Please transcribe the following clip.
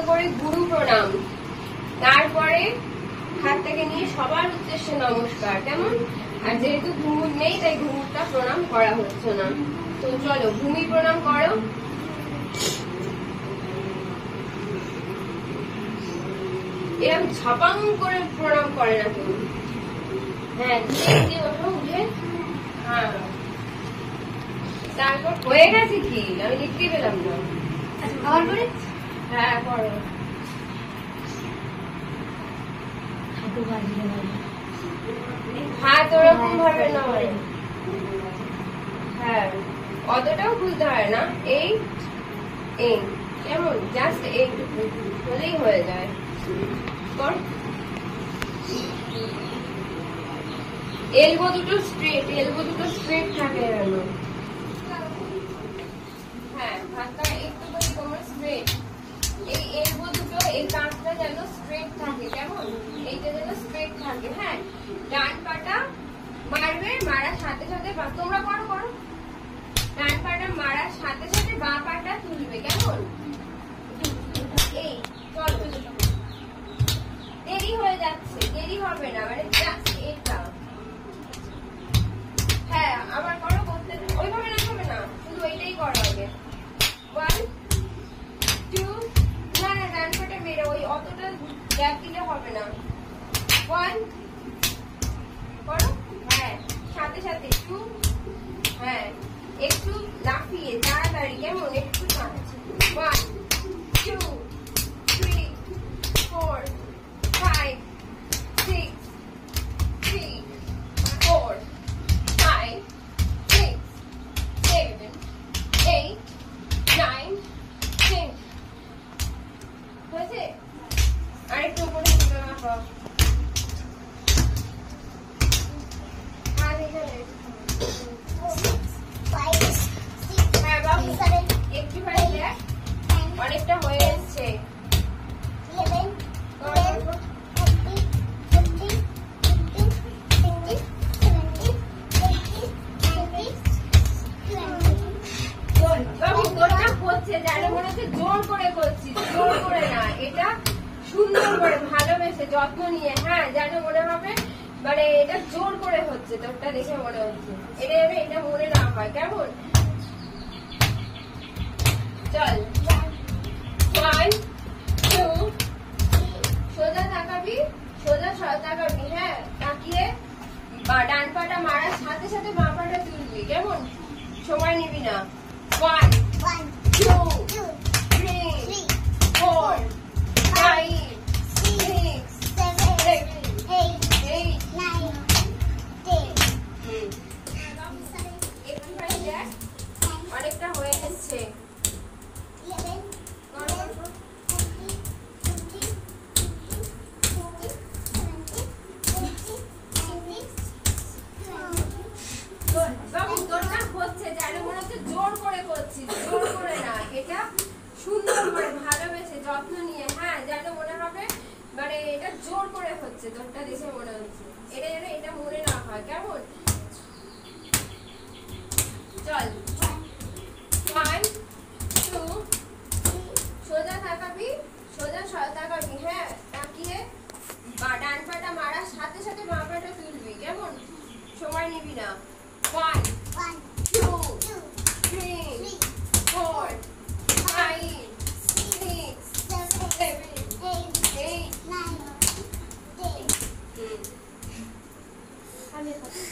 করে গুরু প্রণাম, তারপরে হাত থেকে নিয়ে সবার উদ্দেশ্যে নমস্কার। কেমন? আর যেহেতু ঘুমুর নেই তাই ঘুমুরটা প্রণাম করা হচ্ছে না। তো চলো ভূমি প্রণাম করো। এরকম ঝাপাং করে প্রণাম করে না কেউ। হ্যাঁ, দিয়ে ওঠো উঠে। হ্যাঁ, তারপর হয়ে গেছে কি? আমি লিখতে পেলাম না। আবার করে হ্যাঁ করো। হাত ওরকম ভাবে নয়। হ্যাঁ, অতটাও খুলতে হয় না। এই এই কেমন জাস্ট এইটুকু হলেই হয়ে যায়। কর। এলবো দুটো স্ট্রেট থাকে যেন। হ্যাঁ, হাতটা একটু করে তোমার স্ট্রেট। এই এলবো দুটো এই কাঁধটা যেন স্ট্রেট থাকে। কেমন? এইটা যেন স্ট্রেট থাকে। হ্যাঁ, ডান পাটা মারবে, মারার সাথে সাথে তোমরা করো করো। ডান পাটা মারার সাথে সাথে বাঁ পাটা তুলবে। কেমন? এই চলো, দেরি হয়ে যাচ্ছে, দেরি হবে না, মানে জাস্ট এটা। হ্যাঁ, আবার করো, করতে ওইভাবে না হবে না, শুধু এইটাই করো আগে। 1 2 না না, ডান পাটা মেরে ওই অতটা গ্যাপ দিলে হবে না। 1 করো। হ্যাঁ, সাথে সাথে 2। হ্যাঁ, একটু লাফিয়ে তাড়াতাড়ি। কেমন? একটু 1 2 3 4 5 6 3 4 5 6 7 8 9 10 হয়েছে? আরেকটু উপরে তুলে রাখো। আর এখানে হ্যাঁ বাবু, একটু অনেকটা হয়ে এসছে। জোর করে করছি, জোর করে না, এটা সুন্দর করে ভালোবেসে যত্ন নিয়ে। হ্যাঁ, যেন মনে হবে মানে এটা জোর করে হচ্ছে, তোরটা দেখে মনে হচ্ছে এটা যাবে, এটা মনে না হয়। কেমন? চল 1 2 সোজা তাকাবি, সোজা তাকাবি। হ্যাঁ, তাকিয়ে ডান পাটা মারার সাথে সাথে বাঁ পাটা তুলবি। কেমন? সময় নিবি না। 1 2 3 4 5 6 7 8 অনেকটা হয়ে যাচ্ছে। জোর করে করছি, জোর করে না, এটা সুন্দর করে ভালোবেসে যত্ন নিয়ে। হ্যাঁ, যেন মনে হবে মানে এটা জোর করে হচ্ছে, তোরটা দেখে মনে হচ্ছে এটা যেন এটা মনে না হয়। কেমন? চল 1 2 সোজা তাকাবি, সোজা তাকাবি। হ্যাঁ, তাকিয়ে ডান পাটা মারার সাথে সাথে বাঁ পাটা তুলবি। কেমন? সময় নিবি না। 1 2 3 4 5 6 7 8 9 10